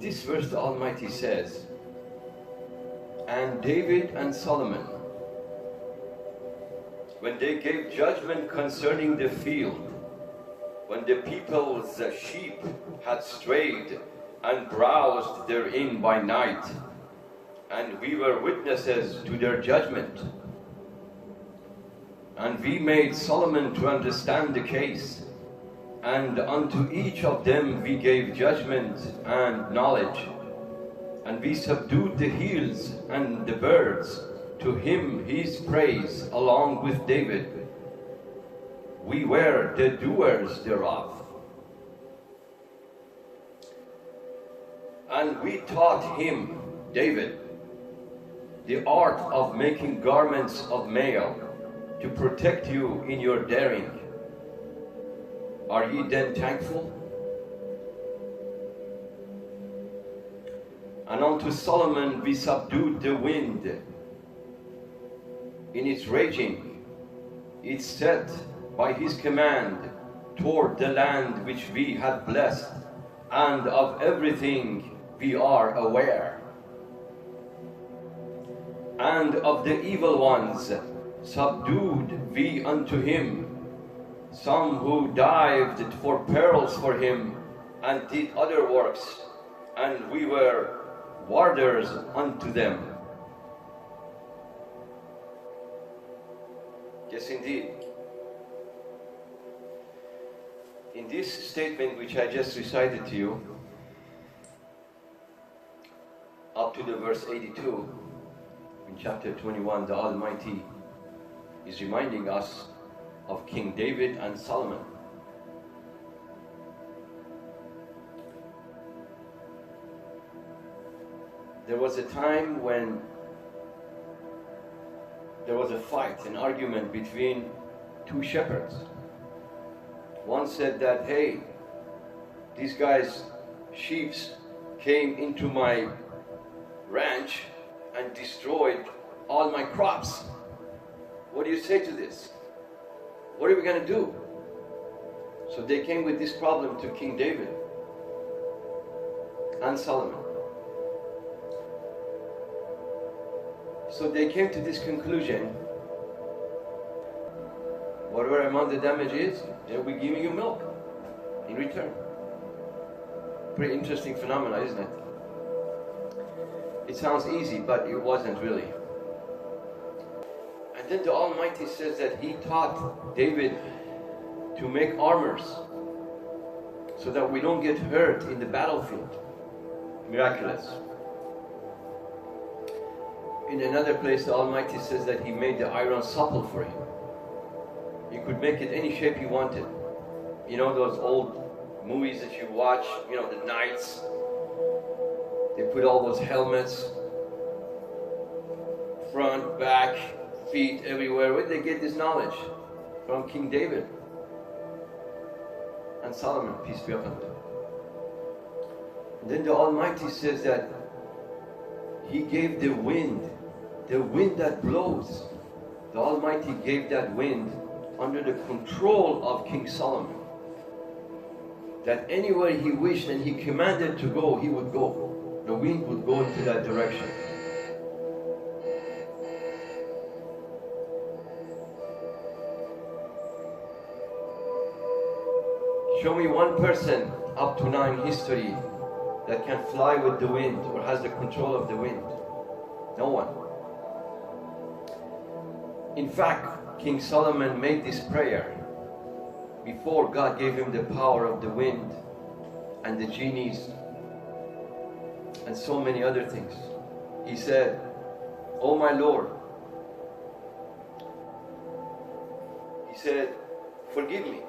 this verse the Almighty says, and David and Solomon, when they gave judgment concerning the field, when the people's sheep had strayed and browsed therein by night, and we were witnesses to their judgment, and we made Solomon to understand the case, and unto each of them we gave judgment and knowledge, and we subdued the hills and the birds, to him his praise along with David. We were the doers thereof. And we taught him, David, the art of making garments of mail, to protect you in your daring. Are ye then thankful? And unto Solomon we subdued the wind in its raging. It set by his command toward the land which we had blessed, and of everything we are aware. And of the evil ones subdued we unto him, some who dived for pearls for him, and did other works, and we were warders unto them. Yes, indeed. In this statement which I just recited to you, up to the verse 82, in chapter 21, the Almighty is reminding us of King David and Solomon. There was a time when there was a fight, an argument between two shepherds. One said that, hey, these guys' sheep came into my ranch and destroyed all my crops. What do you say to this? What are we going to do? So they came with this problem to King David and Solomon. So they came to this conclusion: whatever amount the damage is, they'll be giving you milk in return. Pretty interesting phenomena, isn't it? It sounds easy, but it wasn't really. And then the Almighty says that He taught David to make armors so that we don't get hurt in the battlefield. Miraculous. In another place, the Almighty says that He made the iron supple for him. He could make it any shape he wanted. You know those old movies that you watch, you know, the knights, they put all those helmets, front, back, feet, everywhere. Where did they get this knowledge? From King David and Solomon, peace be upon them. And then the Almighty says that He gave the wind that blows. The Almighty gave that wind under the control of King Solomon. That anywhere he wished and he commanded to go, he would go. The wind would go into that direction. Show me one person up to now in history that can fly with the wind or has the control of the wind. No one. In fact, King Solomon made this prayer before God gave him the power of the wind and the genies and so many other things. He said, "Oh my Lord," he said, "forgive me.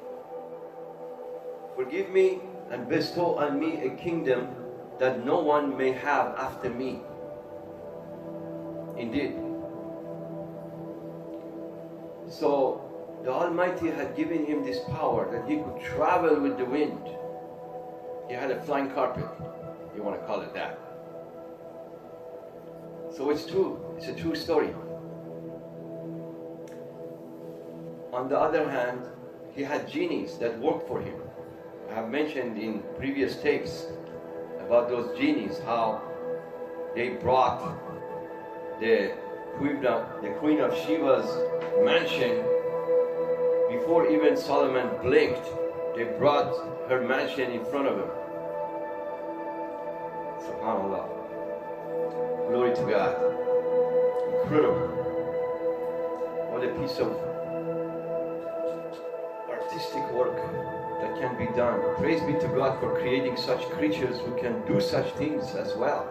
Forgive me and bestow on me a kingdom that no one may have after me." Indeed. So the Almighty had given him this power that he could travel with the wind. He had a flying carpet, you want to call it that. So it's true, it's a true story. On the other hand, he had genies that worked for him. I have mentioned in previous tapes about those genies, how they brought the Queen of Sheba's mansion before even Solomon blinked. They brought her mansion in front of him. SubhanAllah. Glory to God. Incredible. What a piece of artistic work that can be done. Praise be to God for creating such creatures who can do such things as well.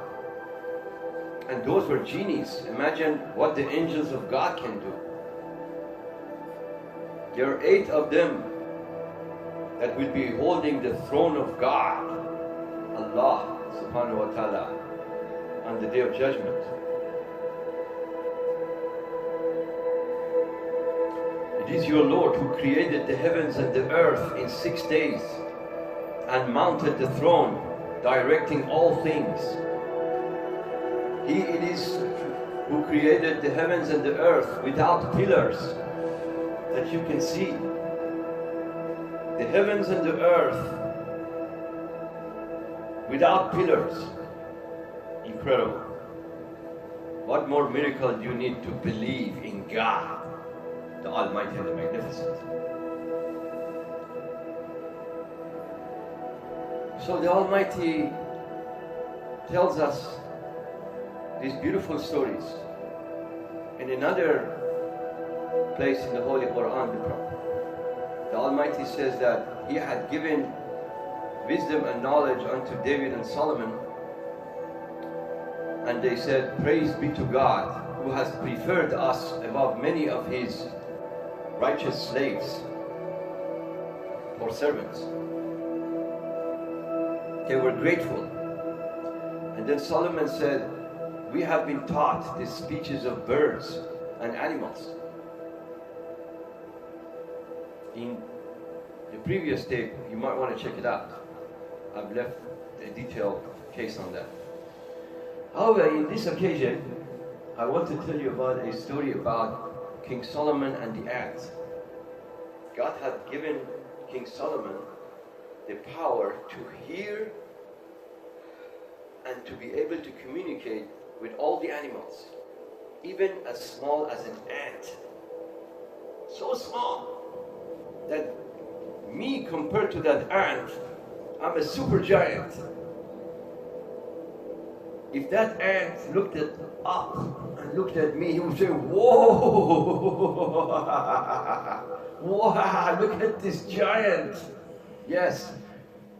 And those were genies. Imagine what the angels of God can do. There are 8 of them that will be holding the throne of God, Allah subhanahu wa ta'ala, on the day of judgment. It is your Lord who created the heavens and the earth in 6 days and mounted the throne, directing all things. He it is who created the heavens and the earth without pillars that you can see. The heavens and the earth without pillars. Incredible. What more miracle do you need to believe in God, the Almighty and the Magnificent? So the Almighty tells us these beautiful stories. In another place in the Holy Quran, the Almighty says that He had given wisdom and knowledge unto David and Solomon, and they said, praise be to God who has preferred us above many of His righteous slaves or servants. They were grateful. And then Solomon said, we have been taught the speeches of birds and animals. In the previous tape, you might want to check it out. I've left a detailed case on that. However, in this occasion, I want to tell you about a story about King Solomon and the ants. God had given King Solomon the power to hear and to be able to communicate with all the animals, even as small as an ant. So small that me compared to that ant, I'm a super giant. If that ant looked up and looked at me, he would say, whoa, wow, look at this giant. Yes,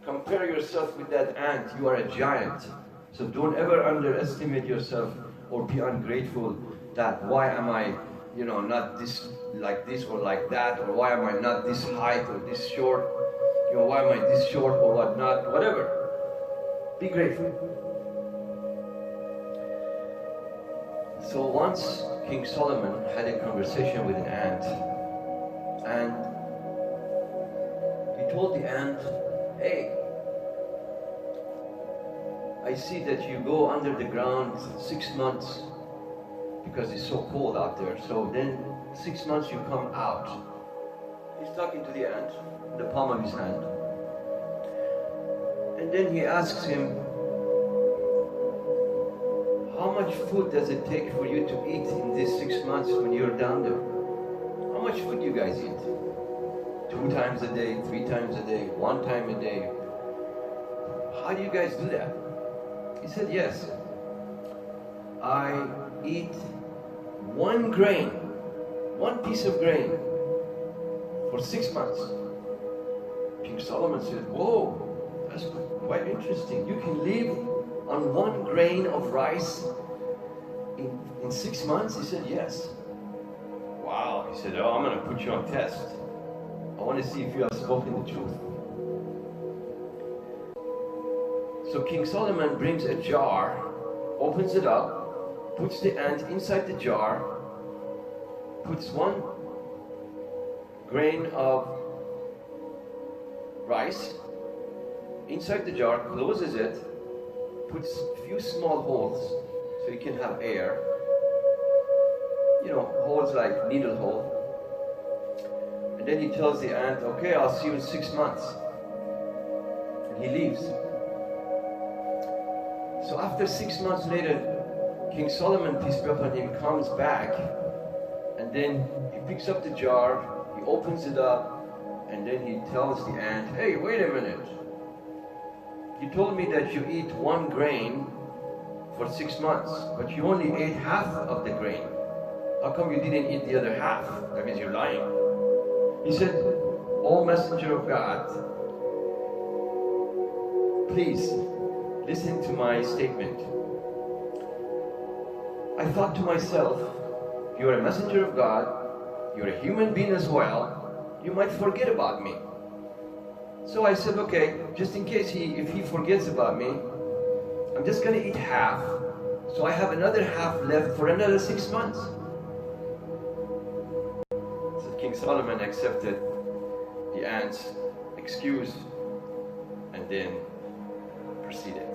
compare yourself with that ant, you are a giant. So don't ever underestimate yourself or be ungrateful that why am I, not this like this or like that, or why am I not this height or this short, why am I this short or whatnot, whatever. Be grateful. So once King Solomon had a conversation with an ant, and he told the ant, hey, I see that you go under the ground 6 months because it's so cold out there. So then 6 months you come out. He's talking to the ant in the palm of his hand. And then he asks him, how much food does it take for you to eat in these 6 months when you're down there? How much food do you guys eat? 2 times a day, 3 times a day, 1 time a day? How do you guys do that? He said, yes, I eat 1 grain, 1 piece of grain for 6 months. King Solomon said, whoa, that's quite interesting. You can live on 1 grain of rice in 6 months? He said, yes. Wow. He said, oh, I'm going to put you on test. I want to see if you have spoken the truth. So King Solomon brings a jar, opens it up, puts the ant inside the jar, puts 1 grain of rice inside the jar, closes it, puts a few small holes so you can have air, holes like needle hole. And then he tells the ant, okay, I'll see you in 6 months. And he leaves. So after 6 months later, King Solomon, peace be upon him, comes back, and then he picks up the jar, he opens it up, and then he tells the ant, hey, wait a minute. You told me that you eat one grain for 6 months, but you only ate half of the grain. How come you didn't eat the other half? That means you're lying. He said, O messenger of God, please listen to my statement. I thought to myself, you're a messenger of God, you're a human being as well, you might forget about me. So I said, okay, just in case if he forgets about me, I'm just going to eat half, so I have another half left for another 6 months. So King Solomon accepted the ant's excuse and then proceeded.